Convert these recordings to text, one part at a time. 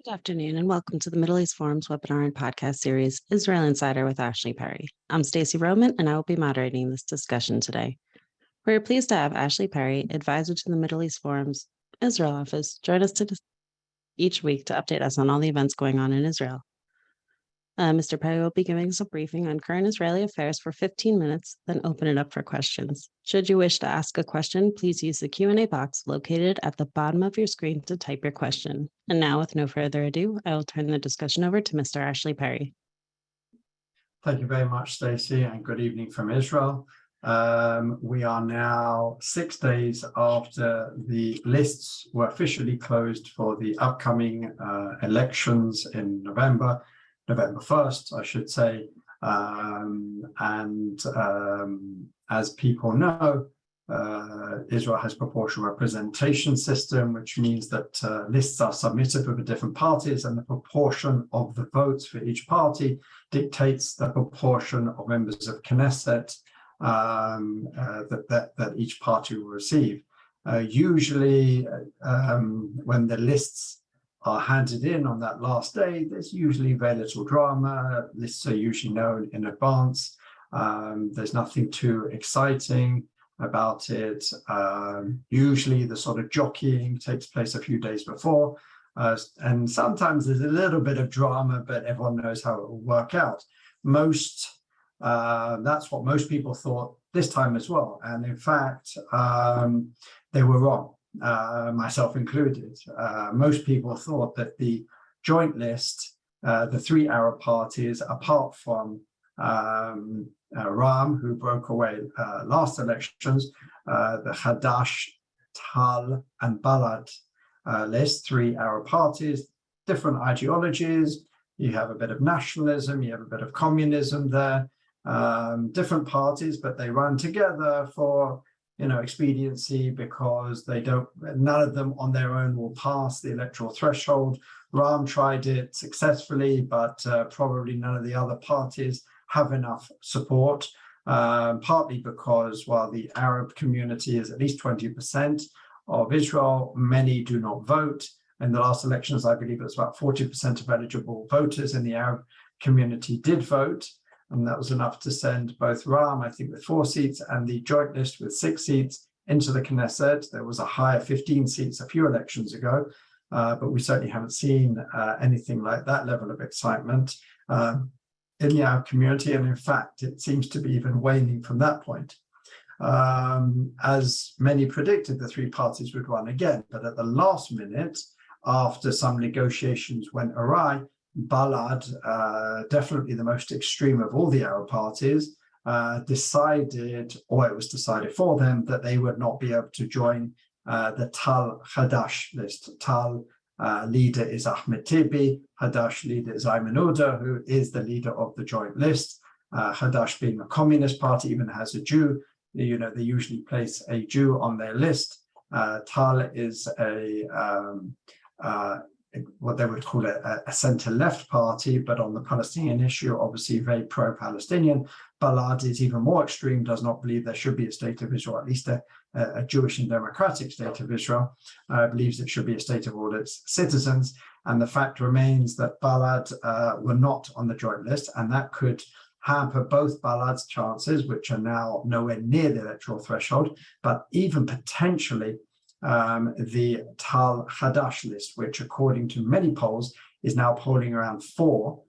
Good afternoon, and welcome to the Middle East Forum's webinar and podcast series, Israel Insider with Ashley Perry. I'm Stacey Roman, and I will be moderating this discussion today. We're pleased to have Ashley Perry, advisor to the Middle East Forum's Israel office, join us each week to update us on all the events going on in Israel. Mr. Perry will be giving us a briefing on current Israeli affairs for 15 minutes, then open it up for questions. Should you wish to ask a question, please use the Q&A box located at the bottom of your screen to type your question. And now, with no further ado, I will turn the discussion over to Mr. Ashley Perry. Thank you very much, Stacey, and good evening from Israel. We are now 6 days after the lists were officially closed for the upcoming elections in November 1st, I should say. As people know, Israel has proportional representation system, which means that lists are submitted for the different parties, and the proportion of the votes for each party dictates the proportion of members of Knesset that each party will receive. Usually, when the lists are handed in on that last day, there's usually very little drama. Lists are usually known in advance. There's nothing too exciting about it. Usually the sort of jockeying takes place a few days before, and sometimes there's a little bit of drama, but everyone knows how it will work out. That's what most people thought this time as well, and in fact they were wrong. Myself included. Most people thought that the joint list, the three Arab parties, apart from Ram, who broke away last elections, the Hadash, Tal, and Balad list, three Arab parties, different ideologies. You have a bit of nationalism, you have a bit of communism there, different parties, but they run together for expediency, because none of them on their own will pass the electoral threshold. Ram tried it successfully, but probably none of the other parties have enough support, partly because while the Arab community is at least 20% of Israel, many do not vote. In the last elections, I believe it was about 40% of eligible voters in the Arab community did vote. And that was enough to send both Ram, I think, with 4 seats, and the joint list with 6 seats into the Knesset. There was a higher 15 seats a few elections ago, but we certainly haven't seen anything like that level of excitement in the Arab community. And in fact, it seems to be even waning from that point. As many predicted, the three parties would run again, but at the last minute, after some negotiations went awry, Balad, definitely the most extreme of all the Arab parties, decided, or it was decided for them, that they would not be able to join the Tal Hadash list. Tal leader is Ahmed Tibi, Hadash leader is Ayman Odeh, who is the leader of the joint list. Hadash, being a communist party, even has a Jew. They usually place a Jew on their list. Tal is what they would call a center-left party, but on the Palestinian issue, obviously very pro-Palestinian. Balad is even more extreme, does not believe there should be a state of Israel, at least a Jewish and democratic state of Israel, believes it should be a state of all its citizens. And the fact remains that Balad were not on the joint list, and that could hamper both Balad's chances, which are now nowhere near the electoral threshold, but even potentially the Tal Hadash list, which according to many polls is now polling around 4,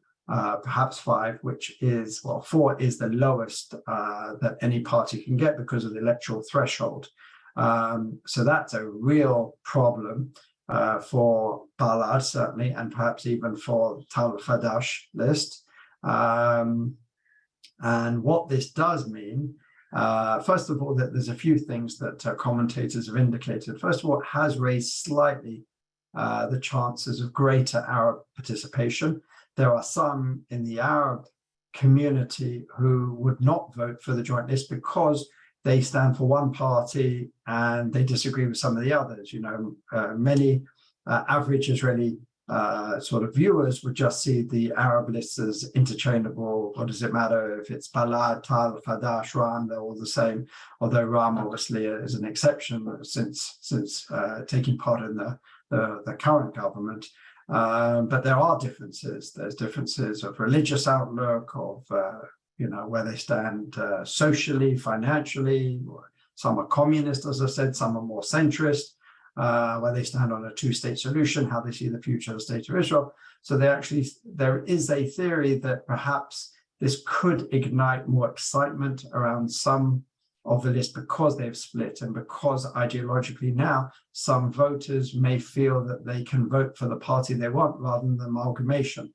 perhaps 5, which is, 4 is the lowest that any party can get because of the electoral threshold. So that's a real problem for Balad, certainly, and perhaps even for Tal Hadash list. And what this does mean, first of all, that there's a few things that commentators have indicated. First of all, it has raised slightly the chances of greater Arab participation. There are some in the Arab community who would not vote for the joint list because they stand for one party and they disagree with some of the others. Many average Israeli sort of viewers would just see the Arab lists as interchangeable. What does it matter if it's Balad, Tal, Hadash, Ram? They're all the same. Although Ram obviously is an exception since taking part in the the current government. But there are differences. There's differences of religious outlook, of where they stand socially, financially. Some are communist, as I said, some are more centrist, where they stand on a two-state solution, how they see the future of the state of Israel. So there is a theory that perhaps this could ignite more excitement around some of the list because they've split, and because ideologically now some voters may feel that they can vote for the party they want rather than the amalgamation.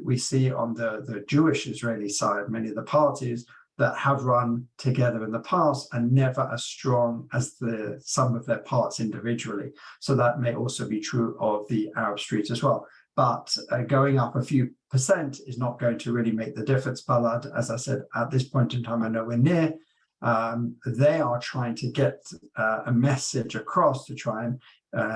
We see on the Jewish Israeli side, many of the parties that have run together in the past and never as strong as the sum of their parts individually. So that may also be true of the Arab street as well. But going up a few percent is not going to really make the difference. Balad, as I said, at this point in time, are nowhere near. They are trying to get a message across to try and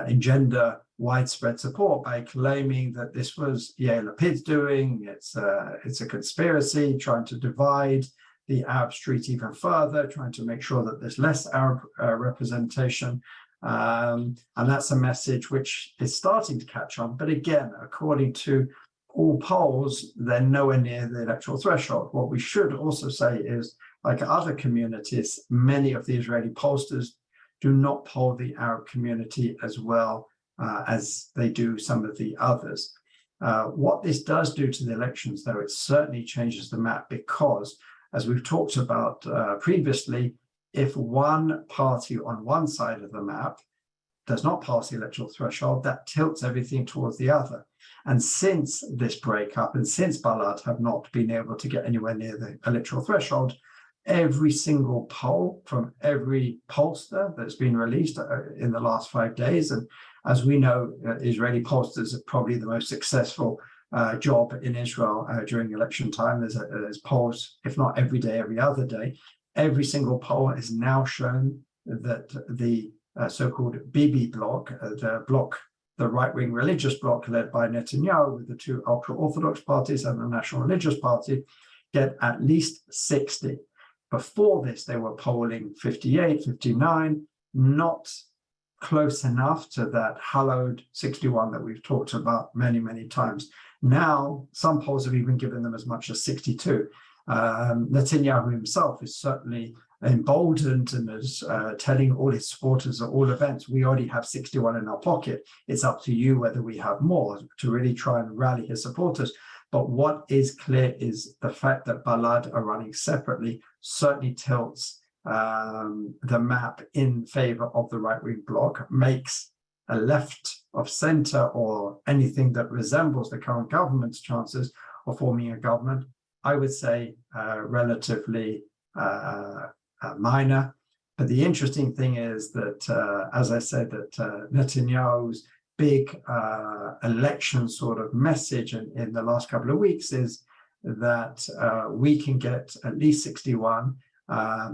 engender widespread support by claiming that this was Yair Lapid's doing. It's a conspiracy, trying to divide the Arab street even further, trying to make sure that there's less Arab representation. And that's a message which is starting to catch on. But again, according to all polls, they're nowhere near the electoral threshold. What we should also say is, like other communities, many of the Israeli pollsters do not poll the Arab community as well as they do some of the others. What this does do to the elections, though, it certainly changes the map because, as we've talked about previously, if one party on one side of the map does not pass the electoral threshold, that tilts everything towards the other. And since this breakup, and since Balad have not been able to get anywhere near the electoral threshold, every single poll from every pollster that's been released in the last 5 days, and as we know, Israeli pollsters are probably the most successful job in Israel during election time. There's polls, if not every day, every other day. Every single poll has now shown that the so-called Bibi bloc, the right-wing religious bloc led by Netanyahu with the two ultra-Orthodox parties and the National Religious Party, get at least 60. Before this, they were polling 58, 59, not close enough to that hallowed 61 that we've talked about many, many times. Now, some polls have even given them as much as 62. Netanyahu himself is certainly emboldened and is telling all his supporters at all events, we already have 61 in our pocket. It's up to you whether we have more, to really try and rally his supporters. But what is clear is the fact that Balad are running separately certainly tilts the map in favor of the right-wing bloc, makes a left of center or anything that resembles the current government's chances of forming a government, I would say relatively minor. But the interesting thing is that, as I said, that Netanyahu's big election sort of message in the last couple of weeks is that we can get at least 61.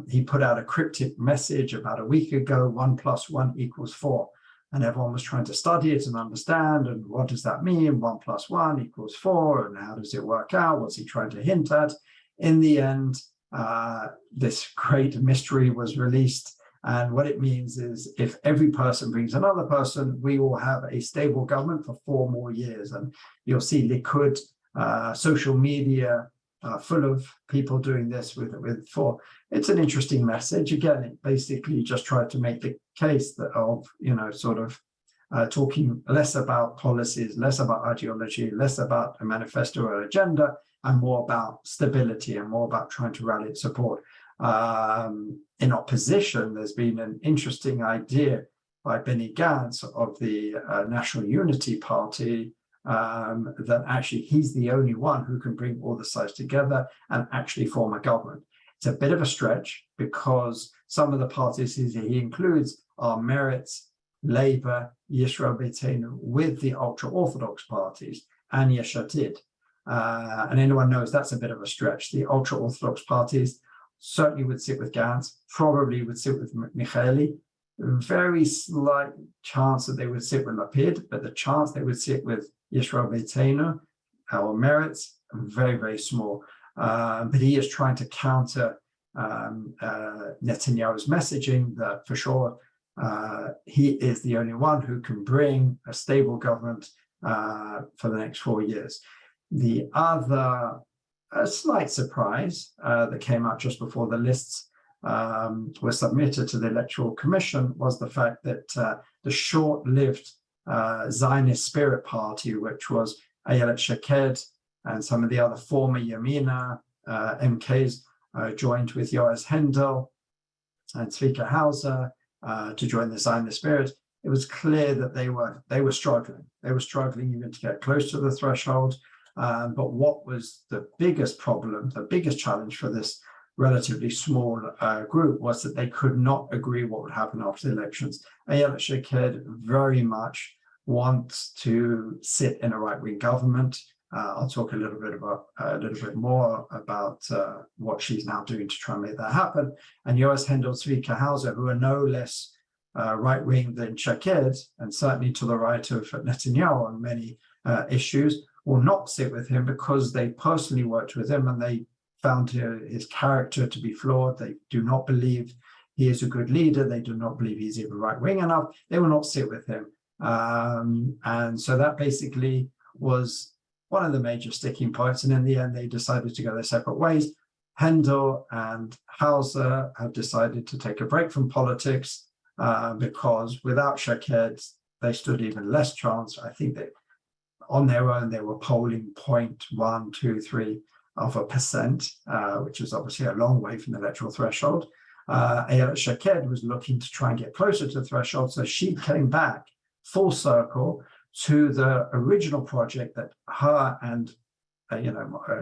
He put out a cryptic message about a week ago, 1 + 1 = 4. And everyone was trying to study it and understand, and what does that mean? 1 + 1 = 4, and how does it work out? What's he trying to hint at? In the end, this great mystery was released, and what it means is if every person brings another person, we will have a stable government for 4 more years. And you'll see Likud social media full of people doing this with 4. It's an interesting message. Again, it basically just tried to make the case that of, talking less about policies, less about ideology, less about a manifesto or agenda, and more about stability and more about trying to rally support. In opposition, there's been an interesting idea by Benny Gantz of the National Unity Party, that actually he's the only one who can bring all the sides together and actually form a government. It's a bit of a stretch because some of the parties he includes are Meretz, Labour, Yisrael Beitenu, with the ultra-Orthodox parties and Yesh Atid. And anyone knows that's a bit of a stretch. The ultra-Orthodox parties certainly would sit with Gantz, probably would sit with Michaeli. Very slight chance that they would sit with Lapid, but the chance they would sit with Yisrael Beitenu or Meretz, very, very small. But he is trying to counter Netanyahu's messaging that for sure he is the only one who can bring a stable government for the next 4 years. The other slight surprise that came out just before the lists were submitted to the Electoral Commission was the fact that the short-lived Zionist Spirit Party, which was Ayelet Shaked and some of the other former Yamina MKs, joined with Yoaz Hendel and Tzvika Hauser to join the Zionist Spirit. It was clear that they were struggling. They were struggling even to get close to the threshold. But what was the biggest problem, the biggest challenge for this relatively small group was that they could not agree what would happen after the elections. Ayelet Shaked very much wants to sit in a right-wing government. I'll talk a little bit more about what she's now doing to try and make that happen. And Yoaz Hendel, Tzvika Hauser, who are no less right-wing than Shaked, and certainly to the right of Netanyahu on many issues, will not sit with him because they personally worked with him and they found his character to be flawed. They do not believe he is a good leader. They do not believe he's even right-wing enough. They will not sit with him. And so that basically was one of the major sticking points. And in the end, they decided to go their separate ways. Hendel and Hauser have decided to take a break from politics because without Shaked, they stood even less chance. I think that on their own, they were polling 0.123%, which is obviously a long way from the electoral threshold. Ayelet Shaked was looking to try and get closer to the threshold, so she came back full circle to the original project that her and,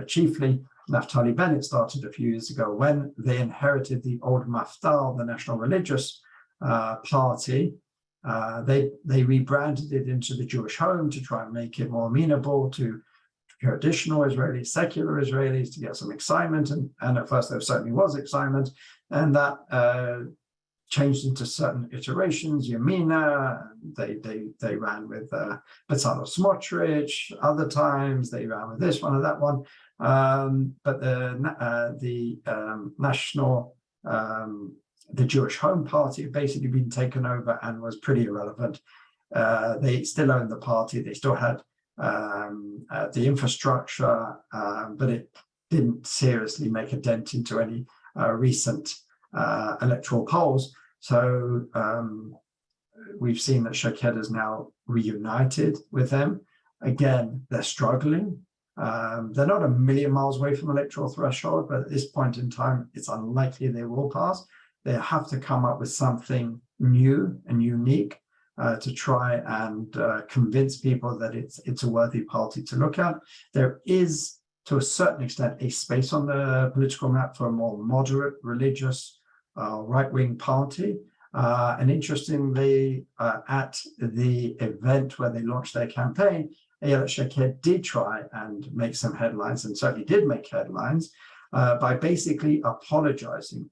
chiefly Naftali Bennett started a few years ago when they inherited the old Mafdal, the National Religious Party. They rebranded it into the Jewish Home to try and make it more amenable to traditional Israelis, secular Israelis, to get some excitement. And at first there certainly was excitement. And that changed into certain iterations. Yamina, they ran with Bezalel Smotrich. Other times they ran with this one or that one. But the national, the Jewish Home Party had basically been taken over and was pretty irrelevant. They still owned the party. They still had the infrastructure, but it didn't seriously make a dent into any recent electoral polls. So we've seen that Shaked is now reunited with them. Again, they're struggling. They're not a million miles away from electoral threshold, but at this point in time, it's unlikely they will pass. They have to come up with something new and unique to try and convince people that it's a worthy party to look at. There is, to a certain extent, a space on the political map for a more moderate, religious, right-wing party. And interestingly, at the event where they launched their campaign, Ayelet Shaked did try and make some headlines, and certainly did make headlines, by basically apologizing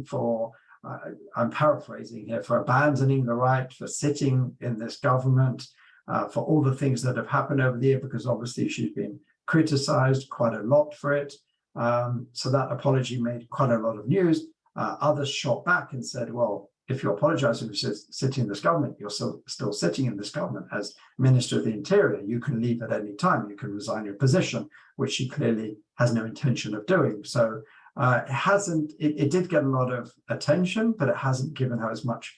for, I'm paraphrasing here, for abandoning the right, for sitting in this government, for all the things that have happened over the year, because obviously she's been criticized quite a lot for it. So that apology made quite a lot of news. Others shot back and said, well, if you're apologizing for sitting in this government, you're still sitting in this government as Minister of the Interior. You can leave at any time. You can resign your position, which she clearly has no intention of doing. So it did get a lot of attention, but it hasn't given her as much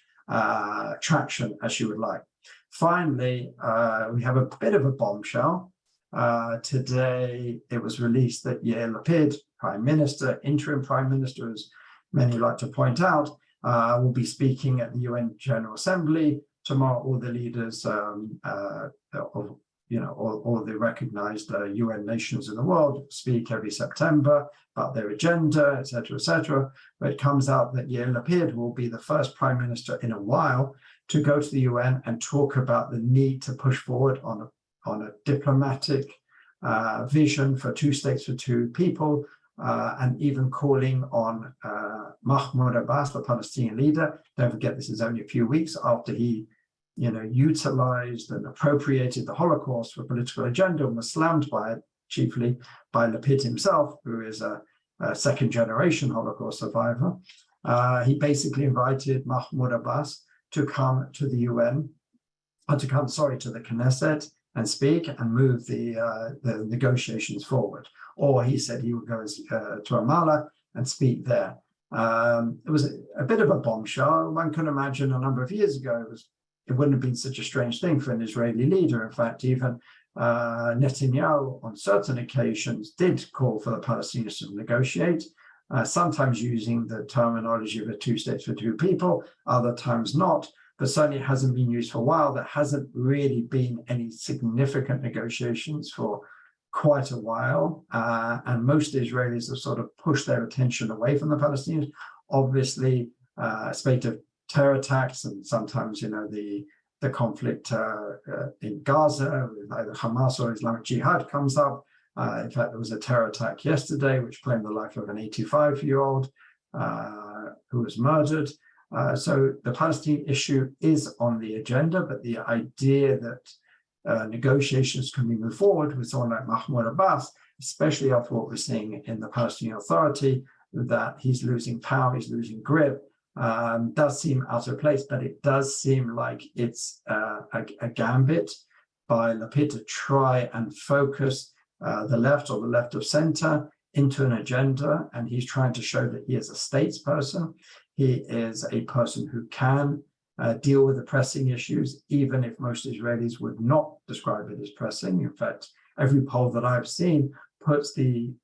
traction as she would like. Finally, we have a bit of a bombshell. Today, it was released that Yair Lapid, Prime Minister, interim Prime Minister, as many like to point out, will be speaking at the UN General Assembly tomorrow. All the leaders of, all the recognized UN nations in the world speak every September about their agenda, etc., etc. But it comes out that Yair Lapid will be the first Prime Minister in a while to go to the UN and talk about the need to push forward on a diplomatic vision for two states for two people, and even calling on Mahmoud Abbas, the Palestinian leader. Don't forget, this is only a few weeks after he, utilized and appropriated the Holocaust for a political agenda and was slammed by it, chiefly by Lapid himself, who is a second-generation Holocaust survivor. He basically invited Mahmoud Abbas to come to the UN, or to come, sorry, to the Knesset and speak and move the negotiations forward. Or he said he would go to Ramallah and speak there. It was a bit of a bombshell. One can imagine a number of years ago, it wouldn't have been such a strange thing for an Israeli leader. In fact, even Netanyahu on certain occasions did call for the Palestinians to negotiate, sometimes using the terminology of a two states for two people, other times not, but certainly it hasn't been used for a while. There hasn't really been any significant negotiations for quite a while, and most Israelis have sort of pushed their attention away from the Palestinians. Obviously, spate of terror attacks, and sometimes, the conflict in Gaza with either Hamas or Islamic Jihad comes up. In fact, there was a terror attack yesterday which claimed the life of an 85-year-old who was murdered. So the Palestinian issue is on the agenda, but the idea that negotiations can be moved forward with someone like Mahmoud Abbas, especially after what we're seeing in the Palestinian Authority, that he's losing power, he's losing grip, does seem out of place. But it does seem like it's a gambit by Lapid to try and focus the left or the left of center into an agenda, and he's trying to show that he is a statesperson. He is a person who can deal with the pressing issues, even if most Israelis would not describe it as pressing. In fact, every poll that I've seen puts the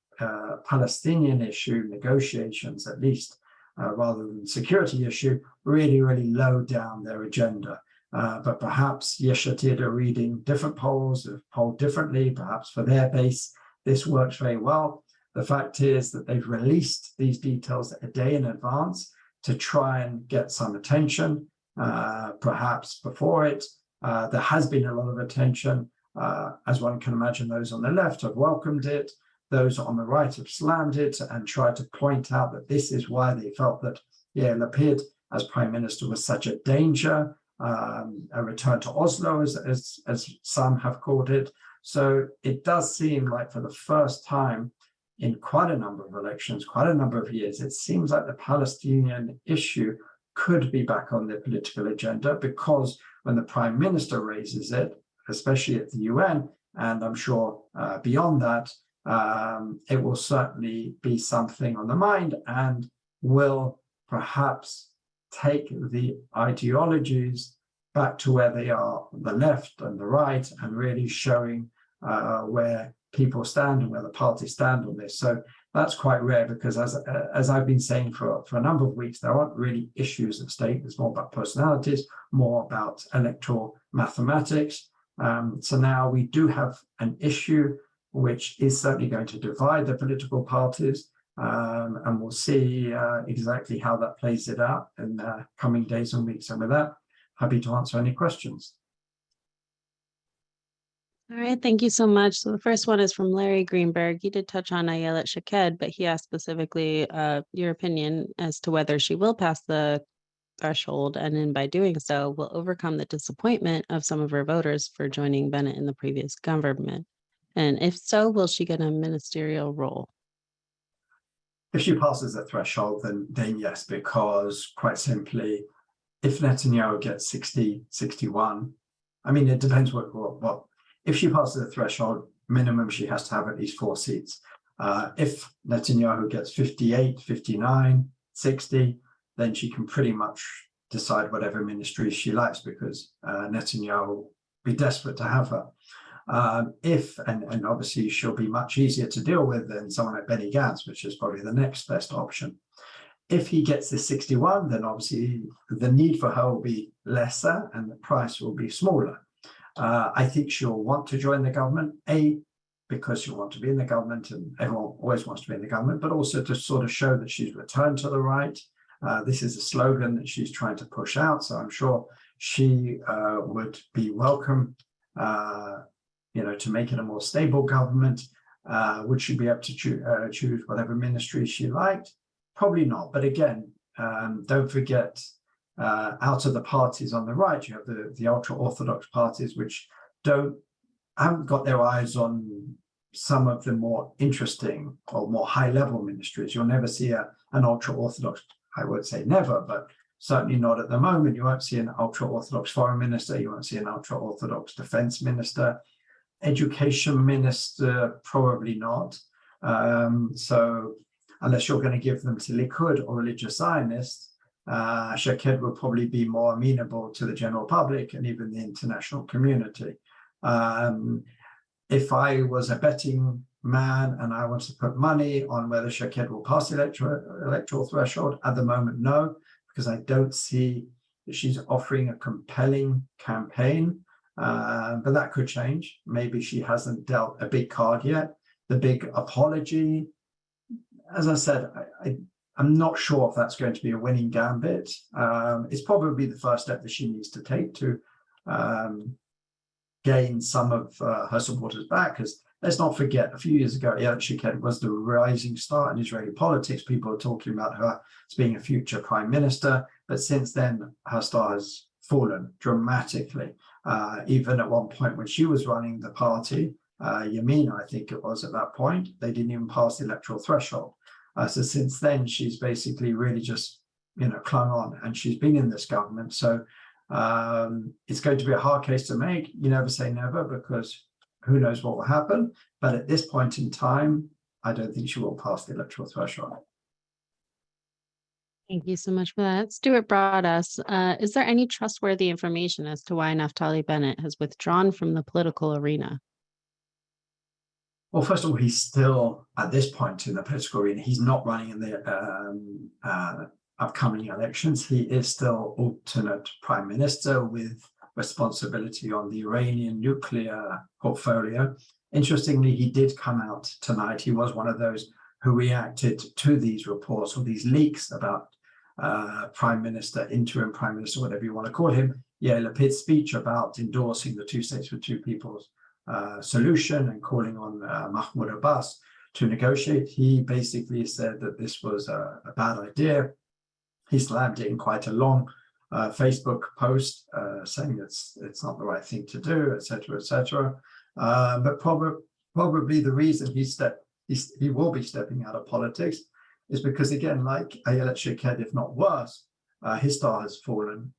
Palestinian issue negotiations, at least, rather than security issue, really, really low down their agenda. But perhaps Yesh Atid are reading different polls, have polled differently. Perhaps for their base, this works very well. The fact is that they've released these details a day in advance to try and get some attention. Perhaps before it, there has been a lot of attention. As one can imagine, those on the left have welcomed it. Those on the right have slammed it and tried to point out that this is why they felt that, Lapid as prime minister was such a danger. A return to Oslo, as some have called it. So it does seem like for the first time in quite a number of elections, quite a number of years, it seems like the Palestinian issue could be back on the political agenda, because when the prime minister raises it, especially at the UN, and I'm sure beyond that, it will certainly be something on the mind and will perhaps take the ideologies back to where they are, the left and the right, and really showing where people stand and where the parties stand on this. So that's quite rare, because as I've been saying for a number of weeks, there aren't really issues at stake. It's more about personalities, more about electoral mathematics. So now we do have an issue which is certainly going to divide the political parties. And we'll see exactly how that plays it out in the coming days and weeks. And with that, happy to answer any questions. All right, thank you so much. So the first one is from Larry Greenberg. He did touch on Ayelet Shaked, but he asked specifically your opinion as to whether she will pass the threshold, and then by doing so, will overcome the disappointment of some of her voters for joining Bennett in the previous government. And if so, will she get a ministerial role? If she passes the threshold, then yes, because quite simply, if Netanyahu gets 60, 61, I mean, it depends what if she passes the threshold, minimum she has to have at least 4 seats. If Netanyahu gets 58, 59, 60, then she can pretty much decide whatever ministry she likes, because Netanyahu will be desperate to have her. And obviously she'll be much easier to deal with than someone like Benny Gantz, which is probably the next best option. If he gets the 61, then obviously the need for her will be lesser and the price will be smaller. I think she'll want to join the government, because she'll want to be in the government, and everyone always wants to be in the government, but also to sort of show that she's returned to the right. This is a slogan that she's trying to push out, so I'm sure she would be welcome to make it a more stable government. Would she be able to choose whatever ministry she liked? Probably not. But again, don't forget, out of the parties on the right, you have the ultra-Orthodox parties, which haven't got their eyes on some of the more interesting or more high-level ministries. You'll never see an ultra-Orthodox I would say never, but certainly not at the moment. You won't see an ultra-Orthodox foreign minister. You won't see an ultra-Orthodox defense minister. Education minister, probably not. So unless you're going to give them to Likud or religious Zionists, Shaked will probably be more amenable to the general public and even the international community. If I was a betting man and I want to put money on whether Shaked will pass the electoral threshold, at the moment, no, because I don't see that she's offering a compelling campaign. But that could change. Maybe she hasn't dealt a big card yet. The big apology, as I said, I'm not sure if that's going to be a winning gambit. It's probably the first step that she needs to take to gain some of her supporters back. Because let's not forget, a few years ago, Ayelet Shaked was the rising star in Israeli politics. People are talking about her as being a future prime minister. But since then, her star has fallen dramatically. Even at one point when she was running the party, Yamina, I think it was at that point, they didn't even pass the electoral threshold. So since then, she's basically really just, clung on, and she's been in this government. So it's going to be a hard case to make. You never say never, because who knows what will happen. But at this point in time, I don't think she will pass the electoral threshold. Thank you so much for that. Stuart brought us. Is there any trustworthy information as to why Naftali Bennett has withdrawn from the political arena? Well, first of all, he's still, at this point in the political arena, he's not running in the upcoming elections. He is still alternate prime minister with responsibility on the Iranian nuclear portfolio. Interestingly, he did come out tonight. He was one of those who reacted to these reports or these leaks about prime minister, interim prime minister, whatever you want to call him, Yair Lapid's speech about endorsing the two states with two peoples solution and calling on Mahmoud Abbas to negotiate. He basically said that this was a bad idea. He slammed it in quite a long Facebook post saying it's not the right thing to do, etc., etc. But probably the reason he will be stepping out of politics is because, again, like Ayelet Shaked, if not worse, his star has fallen.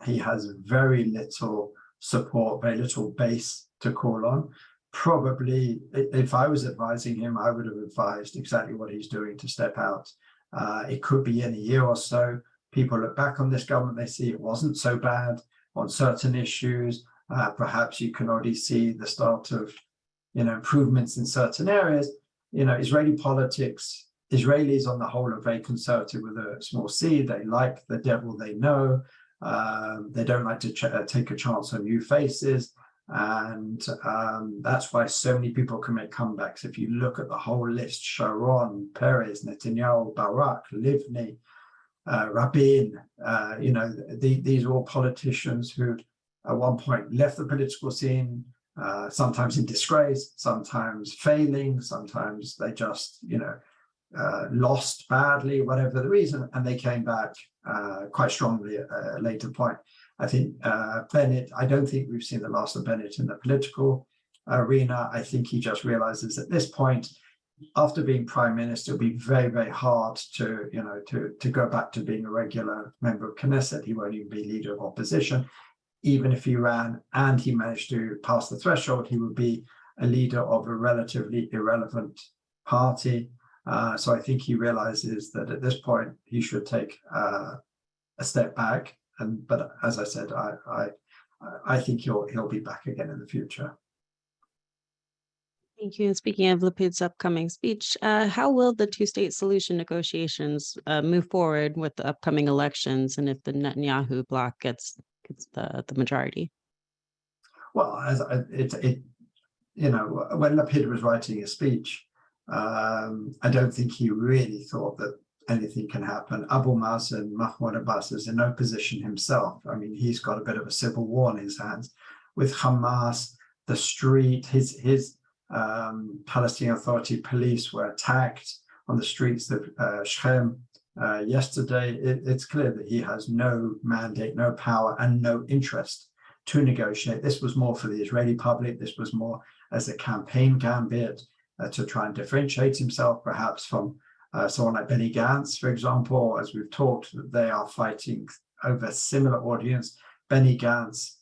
He has very little support, very little base to call on. Probably, if I was advising him, I would have advised exactly what he's doing, to step out. It could be in a year or so. People look back on this government, they see it wasn't so bad on certain issues. Perhaps you can already see the start of, improvements in certain areas. Israeli politics, Israelis on the whole are very conservative with a small c. They like the devil they know. They don't like to take a chance on new faces. And that's why so many people can make comebacks. If you look at the whole list, Sharon, Peres, Netanyahu, Barak, Livni, Rabin, these are all politicians who at one point left the political scene, sometimes in disgrace, sometimes failing, sometimes they just, lost badly, whatever the reason, and they came back quite strongly at a later point. I think Bennett, I don't think we've seen the last of Bennett in the political arena. I think he just realizes at this point, after being prime minister, it'll be very, very hard to go back to being a regular member of Knesset. He won't even be leader of opposition. Even if he ran and he managed to pass the threshold, he would be a leader of a relatively irrelevant party. So I think he realizes that at this point he should take a step back. But as I said, I think he'll be back again in the future. Thank you. And speaking of Lapid's upcoming speech, how will the two-state solution negotiations move forward with the upcoming elections, and if the Netanyahu bloc gets the majority? Well, when Lapid was writing his speech, I don't think he really thought that anything can happen. Abu Mazen, Mahmoud Abbas, is in no position himself. I mean, he's got a bit of a civil war in his hands with Hamas. The street, his Palestinian Authority police were attacked on the streets of Shechem yesterday. It's clear that he has no mandate, no power, and no interest to negotiate. This was more for the Israeli public. This was more as a campaign gambit to try and differentiate himself, perhaps from someone like Benny Gantz, for example, as we've talked, they are fighting over a similar audience. Benny Gantz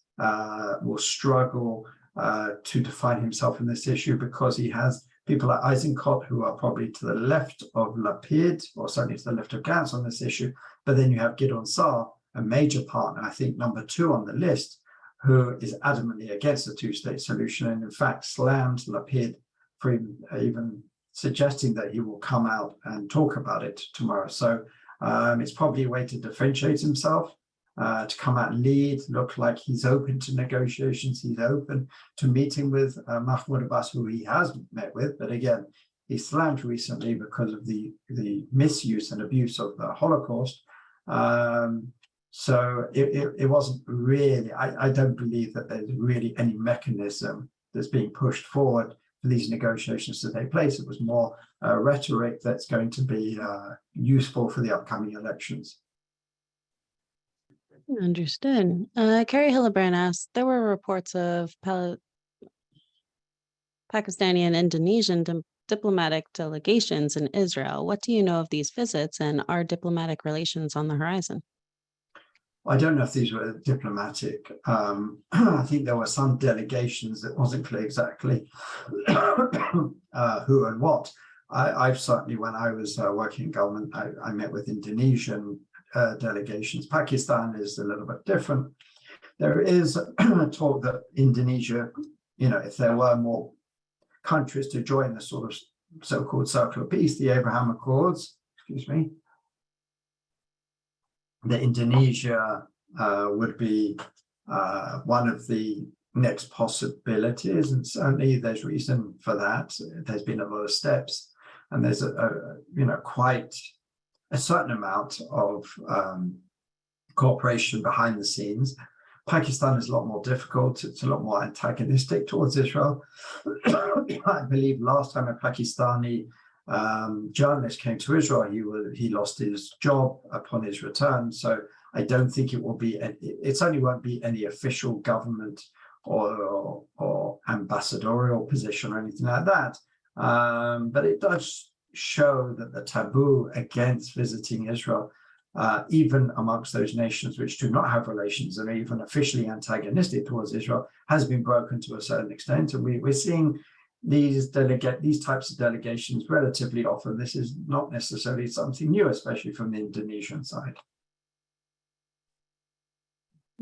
will struggle to define himself in this issue because he has people like Eisenkot, who are probably to the left of Lapid, or certainly to the left of Gantz on this issue. But then you have Gideon Saar, a major partner, I think number 2 on the list, who is adamantly against the two-state solution and in fact slammed Lapid for even suggesting that he will come out and talk about it tomorrow. So it's probably a way to differentiate himself, to come out and lead, look like he's open to negotiations, he's open to meeting with Mahmoud Abbas, who he has met with, but again, he slammed recently because of the misuse and abuse of the Holocaust. So it wasn't really, I don't believe that there's really any mechanism that's being pushed forward for these negotiations to take place. It was more rhetoric that's going to be useful for the upcoming elections. Understood. Carrie Hillebrand asked, there were reports of Pakistani and Indonesian diplomatic delegations in Israel. What do you know of these visits, and are diplomatic relations on the horizon? I don't know if these were diplomatic. I think there were some delegations that wasn't clear exactly who and what. I've certainly, when I was working in government, I met with Indonesian delegations. Pakistan is a little bit different. There is talk that Indonesia, if there were more countries to join the sort of so-called Circle of Peace, the Abraham Accords, that Indonesia would be one of the next possibilities, and certainly there's reason for that. There's been a lot of steps, and there's quite a certain amount of cooperation behind the scenes. Pakistan is a lot more difficult. It's a lot more antagonistic towards Israel. I believe last time a Pakistani journalist came to Israel, he lost his job upon his return. So I don't think it will be, it certainly won't be any official government or ambassadorial position or anything like that. But it does show that the taboo against visiting Israel, even amongst those nations which do not have relations and are even officially antagonistic towards Israel, has been broken to a certain extent. And we're seeing these types of delegations relatively often. This is not necessarily something new, especially from the Indonesian side.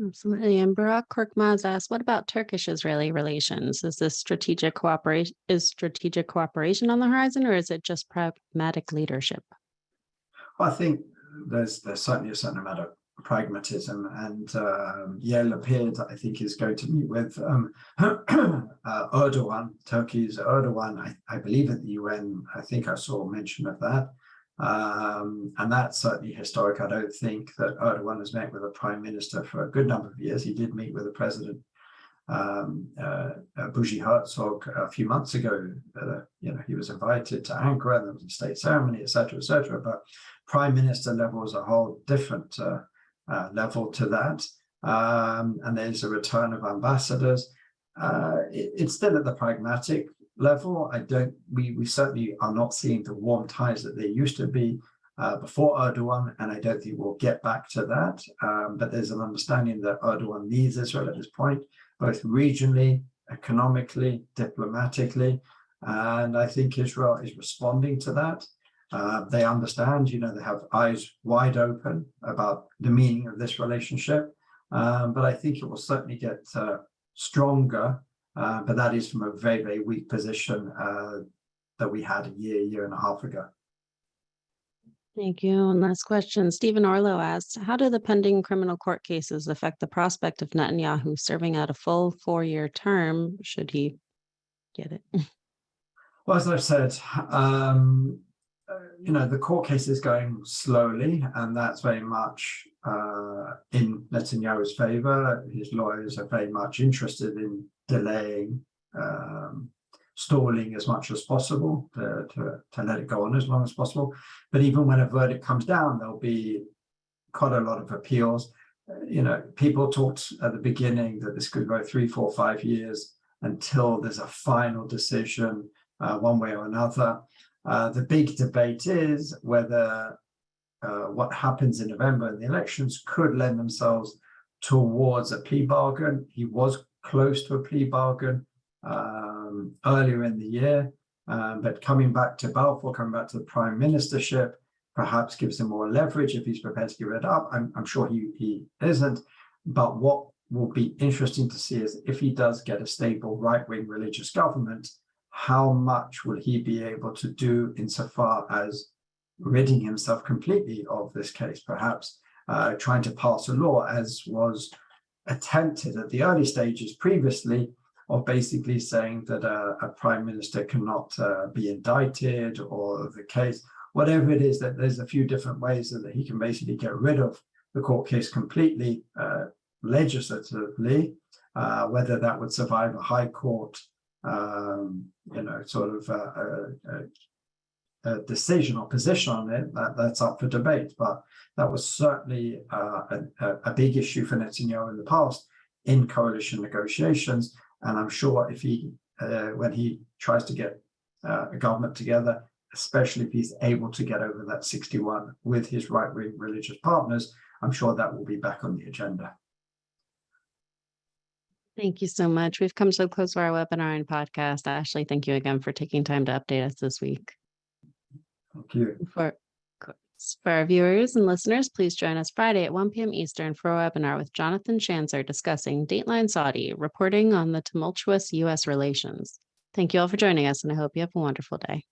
Absolutely. And Barak Korkmaz asked, what about Turkish-Israeli relations? Is strategic cooperation on the horizon, or is it just pragmatic leadership? Well, I think there's certainly a certain amount of pragmatism, and Yair Lapid, I think, is going to meet with Erdogan, Turkey's Erdogan, I believe at the UN. I think I saw a mention of that. And that's certainly historic. I don't think that Erdogan has met with a prime minister for a good number of years. He did meet with the president, Bougie Herzog, a few months ago. He was invited to Ankara, there was a state ceremony, etc., etc. But prime minister level is a whole different level to that. And there's a return of ambassadors. It's still at the pragmatic level. We certainly are not seeing the warm ties that there used to be before Erdogan, and I don't think we'll get back to that. But there's an understanding that Erdogan needs Israel at this point, both regionally, economically, diplomatically, and I think Israel is responding to that. They understand, they have eyes wide open about the meaning of this relationship, but I think it will certainly get stronger. But that is from a very, very weak position that we had a year and a half ago. Thank you. And last question. Stephen Orlow asked, how do the pending criminal court cases affect the prospect of Netanyahu serving out a full 4-year term, should he get it? Well, as I've said, the court case is going slowly, and that's very much in Netanyahu's favor. His lawyers are very much interested in delaying, stalling as much as possible to let it go on as long as possible. But even when a verdict comes down, there'll be quite a lot of appeals. People talked at the beginning that this could go 3, 4, 5 years until there's a final decision one way or another. The big debate is whether what happens in November in the elections could lend themselves towards a plea bargain. He was close to a plea bargain earlier in the year, but coming back to Balfour, coming back to the prime ministership, perhaps gives him more leverage if he's prepared to give it up. I'm sure he isn't. But what will be interesting to see is if he does get a stable right-wing religious government, how much will he be able to do insofar as ridding himself completely of this case, perhaps trying to pass a law, as was attempted at the early stages previously, of basically saying that a prime minister cannot be indicted, or the case, whatever it is, that there's a few different ways that he can basically get rid of the court case completely legislatively, whether that would survive a high court sort of a decision or position on it, that's up for debate. But that was certainly a big issue for Netanyahu in the past in coalition negotiations. And I'm sure if he, when he tries to get a government together, especially if he's able to get over that 61 with his right-wing religious partners, I'm sure that will be back on the agenda. Thank you so much. We've come to the close of our webinar and podcast. Ashley, thank you again for taking time to update us this week. Thank you. For our viewers and listeners, please join us Friday at 1 p.m. Eastern for a webinar with Jonathan Schanzer discussing Dateline Saudi, reporting on the tumultuous U.S. relations. Thank you all for joining us, and I hope you have a wonderful day.